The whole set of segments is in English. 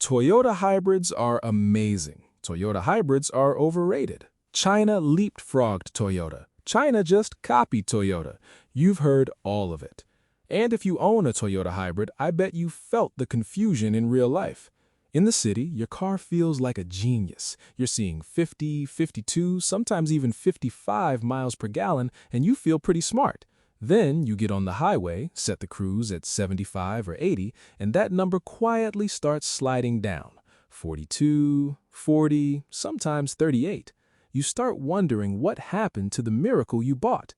Toyota hybrids are amazing. Toyota hybrids are overrated. China leapfrogged Toyota. China just copied Toyota. You've heard all of it. And if you own a Toyota hybrid, I bet you felt the confusion in real life. In the city, your car feels like a genius. You're seeing 50, 52, sometimes even 55 miles per gallon, and you feel pretty smart. Then you get on the highway, set the cruise at 75 or 80, and that number quietly starts sliding down. 42, 40, sometimes 38. You start wondering what happened to the miracle you bought.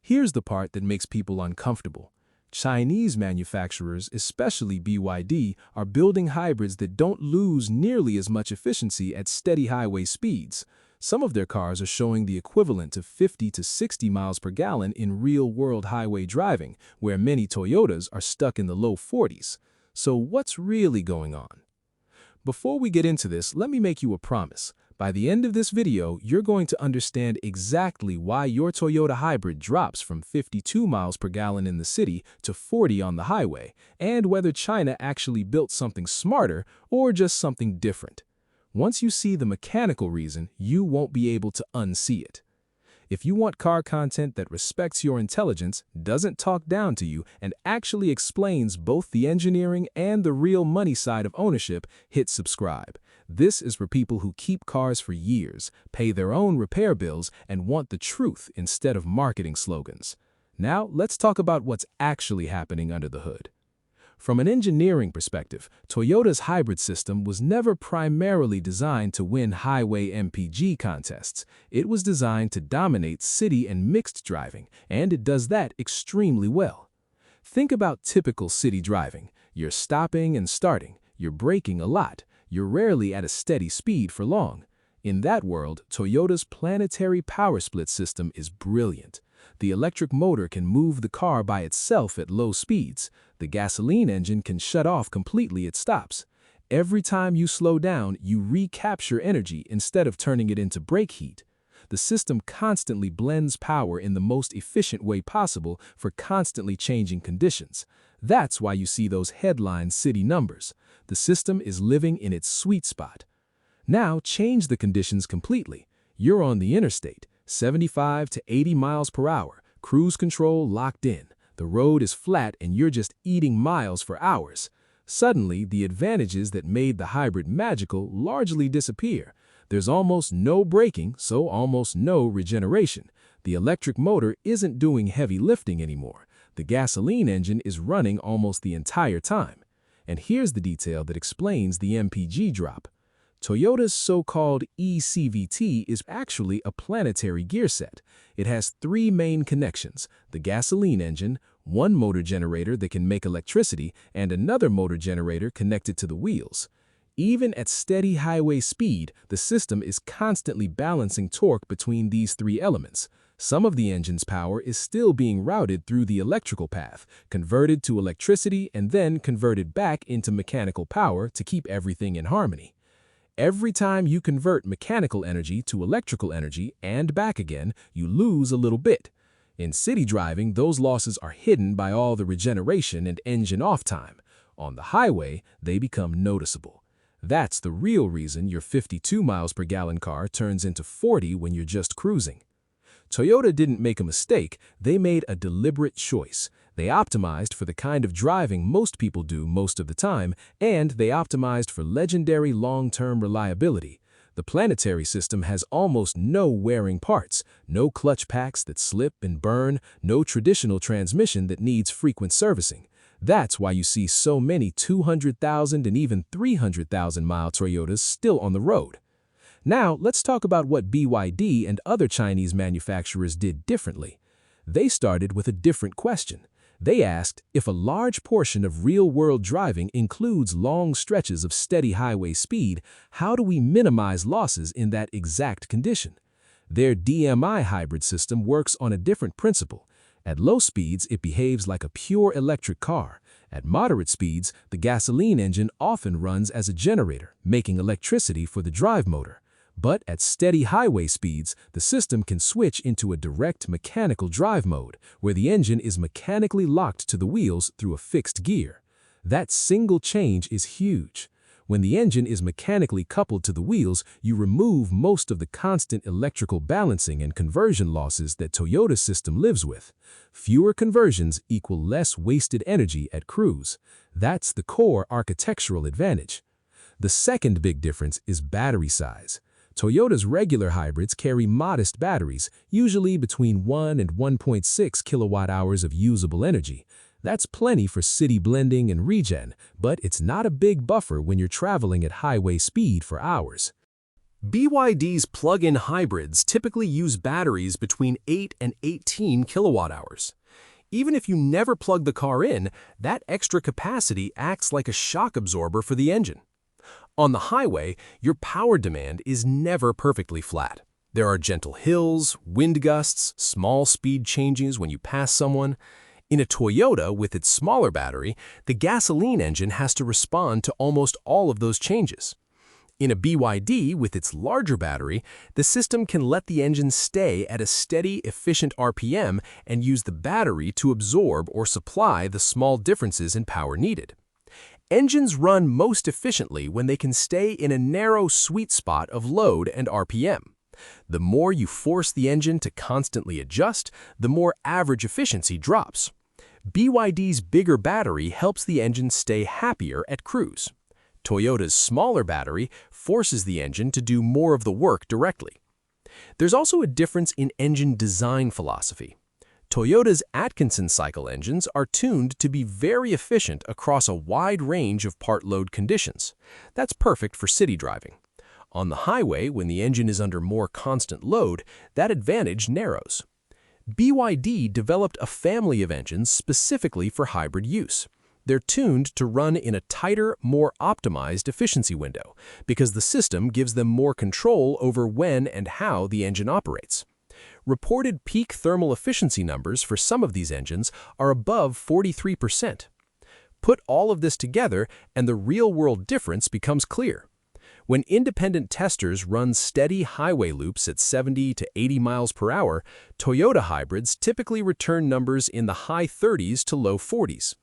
Here's the part that makes people uncomfortable. Chinese manufacturers, especially BYD, are building hybrids that don't lose nearly as much efficiency at steady highway speeds. Some of their cars are showing the equivalent of 50 to 60 miles per gallon in real-world highway driving, where many Toyotas are stuck in the low 40s. So what's really going on? Before we get into this, let me make you a promise. By the end of this video, you're going to understand exactly why your Toyota hybrid drops from 52 miles per gallon in the city to 40 on the highway, and whether China actually built something smarter or just something different. Once you see the mechanical reason, you won't be able to unsee it. If you want car content that respects your intelligence, doesn't talk down to you, and actually explains both the engineering and the real money side of ownership, hit subscribe. This is for people who keep cars for years, pay their own repair bills, and want the truth instead of marketing slogans. Now, let's talk about what's actually happening under the hood. From an engineering perspective, Toyota's hybrid system was never primarily designed to win highway MPG contests. It was designed to dominate city and mixed driving, and it does that extremely well. Think about typical city driving. You're stopping and starting, you're braking a lot, you're rarely at a steady speed for long. In that world, Toyota's planetary power split system is brilliant. The electric motor can move the car by itself at low speeds. The gasoline engine can shut off completely at stops. Every time you slow down, you recapture energy instead of turning it into brake heat. The system constantly blends power in the most efficient way possible for constantly changing conditions. That's why you see those headline city numbers. The system is living in its sweet spot. Now change the conditions completely. You're on the interstate. 75 to 80 miles per hour, cruise control locked in. The road is flat and you're just eating miles for hours. Suddenly, the advantages that made the hybrid magical largely disappear. There's almost no braking, so almost no regeneration. The electric motor isn't doing heavy lifting anymore. The gasoline engine is running almost the entire time. And here's the detail that explains the MPG drop. Toyota's so-called e-CVT is actually a planetary gear set. It has three main connections: the gasoline engine, one motor generator that can make electricity, and another motor generator connected to the wheels. Even at steady highway speed, the system is constantly balancing torque between these three elements. Some of the engine's power is still being routed through the electrical path, converted to electricity, and then converted back into mechanical power to keep everything in harmony. Every time you convert mechanical energy to electrical energy and back again, you lose a little bit. In city driving, those losses are hidden by all the regeneration and engine off time. On the highway, they become noticeable. That's the real reason your 52 miles per gallon car turns into 40 when you're just cruising. Toyota didn't make a mistake, they made a deliberate choice. They optimized for the kind of driving most people do most of the time, and they optimized for legendary long-term reliability. The planetary system has almost no wearing parts, no clutch packs that slip and burn, no traditional transmission that needs frequent servicing. That's why you see so many 200,000 and even 300,000-mile Toyotas still on the road. Now, let's talk about what BYD and other Chinese manufacturers did differently. They started with a different question. They asked, if a large portion of real-world driving includes long stretches of steady highway speed, how do we minimize losses in that exact condition? Their DMI hybrid system works on a different principle. At low speeds, it behaves like a pure electric car. At moderate speeds, the gasoline engine often runs as a generator, making electricity for the drive motor. But at steady highway speeds, the system can switch into a direct mechanical drive mode, where the engine is mechanically locked to the wheels through a fixed gear. That single change is huge. When the engine is mechanically coupled to the wheels, you remove most of the constant electrical balancing and conversion losses that Toyota's system lives with. Fewer conversions equal less wasted energy at cruise. That's the core architectural advantage. The second big difference is battery size. Toyota's regular hybrids carry modest batteries, usually between 1 and 1.6 kilowatt-hours of usable energy. That's plenty for city blending and regen, but it's not a big buffer when you're traveling at highway speed for hours. BYD's plug-in hybrids typically use batteries between 8 and 18 kilowatt-hours. Even if you never plug the car in, that extra capacity acts like a shock absorber for the engine. On the highway, your power demand is never perfectly flat. There are gentle hills, wind gusts, small speed changes when you pass someone. In a Toyota with its smaller battery, the gasoline engine has to respond to almost all of those changes. In a BYD with its larger battery, the system can let the engine stay at a steady, efficient RPM and use the battery to absorb or supply the small differences in power needed. Engines run most efficiently when they can stay in a narrow sweet spot of load and RPM. The more you force the engine to constantly adjust, the more average efficiency drops. BYD's bigger battery helps the engine stay happier at cruise. Toyota's smaller battery forces the engine to do more of the work directly. There's also a difference in engine design philosophy. Toyota's Atkinson cycle engines are tuned to be very efficient across a wide range of part load conditions. That's perfect for city driving. On the highway, when the engine is under more constant load, that advantage narrows. BYD developed a family of engines specifically for hybrid use. They're tuned to run in a tighter, more optimized efficiency window because the system gives them more control over when and how the engine operates. Reported peak thermal efficiency numbers for some of these engines are above 43%. Put all of this together and the real-world difference becomes clear. When independent testers run steady highway loops at 70 to 80 miles per hour, Toyota hybrids typically return numbers in the high 30s to low 40s.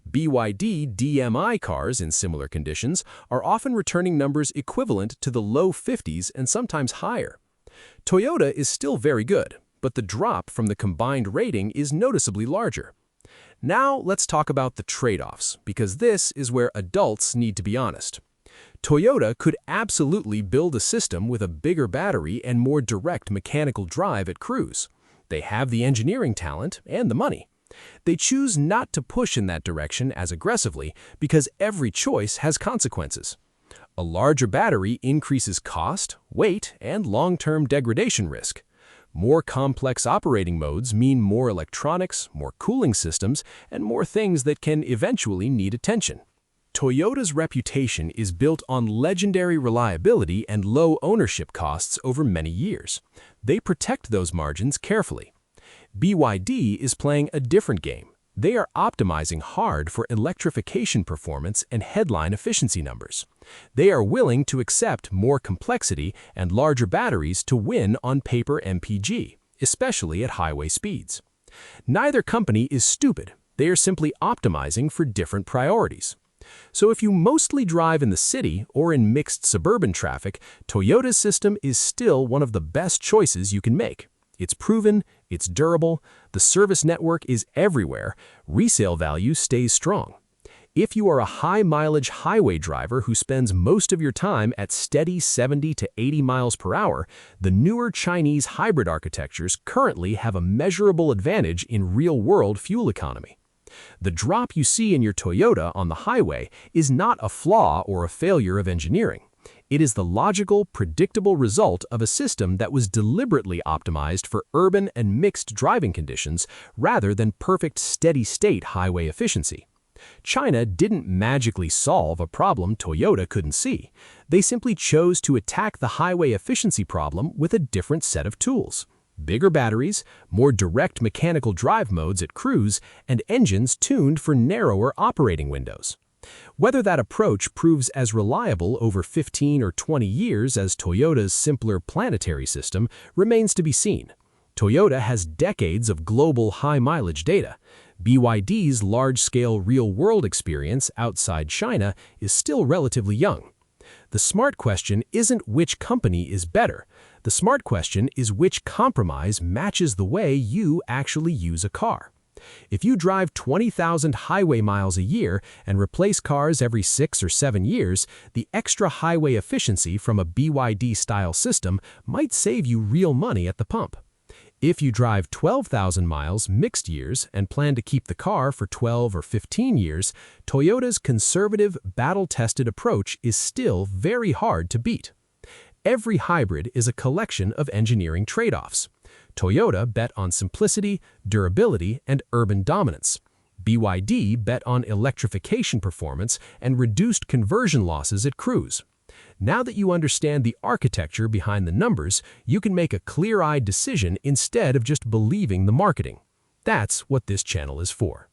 BYD DMI cars in similar conditions are often returning numbers equivalent to the low 50s and sometimes higher. Toyota is still very good, but the drop from the combined rating is noticeably larger. Now let's talk about the trade-offs, because this is where adults need to be honest. Toyota could absolutely build a system with a bigger battery and more direct mechanical drive at cruise. They have the engineering talent and the money. They choose not to push in that direction as aggressively because every choice has consequences. A larger battery increases cost, weight, and long-term degradation risk. More complex operating modes mean more electronics, more cooling systems, and more things that can eventually need attention. Toyota's reputation is built on legendary reliability and low ownership costs over many years. They protect those margins carefully. BYD is playing a different game. They are optimizing hard for electrification performance and headline efficiency numbers. They are willing to accept more complexity and larger batteries to win on paper MPG, especially at highway speeds. Neither company is stupid. They are simply optimizing for different priorities. So if you mostly drive in the city or in mixed suburban traffic, Toyota's system is still one of the best choices you can make. It's proven, it's durable, the service network is everywhere, resale value stays strong. If you are a high-mileage highway driver who spends most of your time at steady 70 to 80 miles per hour, the newer Chinese hybrid architectures currently have a measurable advantage in real-world fuel economy. The drop you see in your Toyota on the highway is not a flaw or a failure of engineering. It is the logical, predictable result of a system that was deliberately optimized for urban and mixed driving conditions rather than perfect steady-state highway efficiency. China didn't magically solve a problem Toyota couldn't see. They simply chose to attack the highway efficiency problem with a different set of tools. Bigger batteries, more direct mechanical drive modes at cruise, and engines tuned for narrower operating windows. Whether that approach proves as reliable over 15 or 20 years as Toyota's simpler planetary system remains to be seen. Toyota has decades of global high-mileage data. BYD's large-scale real-world experience outside China is still relatively young. The smart question isn't which company is better. The smart question is which compromise matches the way you actually use a car. If you drive 20,000 highway miles a year and replace cars every 6 or 7 years, the extra highway efficiency from a BYD-style system might save you real money at the pump. If you drive 12,000 miles mixed years and plan to keep the car for 12 or 15 years, Toyota's conservative, battle-tested approach is still very hard to beat. Every hybrid is a collection of engineering trade-offs. Toyota bet on simplicity, durability, and urban dominance. BYD bet on electrification performance and reduced conversion losses at cruise. Now that you understand the architecture behind the numbers, you can make a clear-eyed decision instead of just believing the marketing. That's what this channel is for.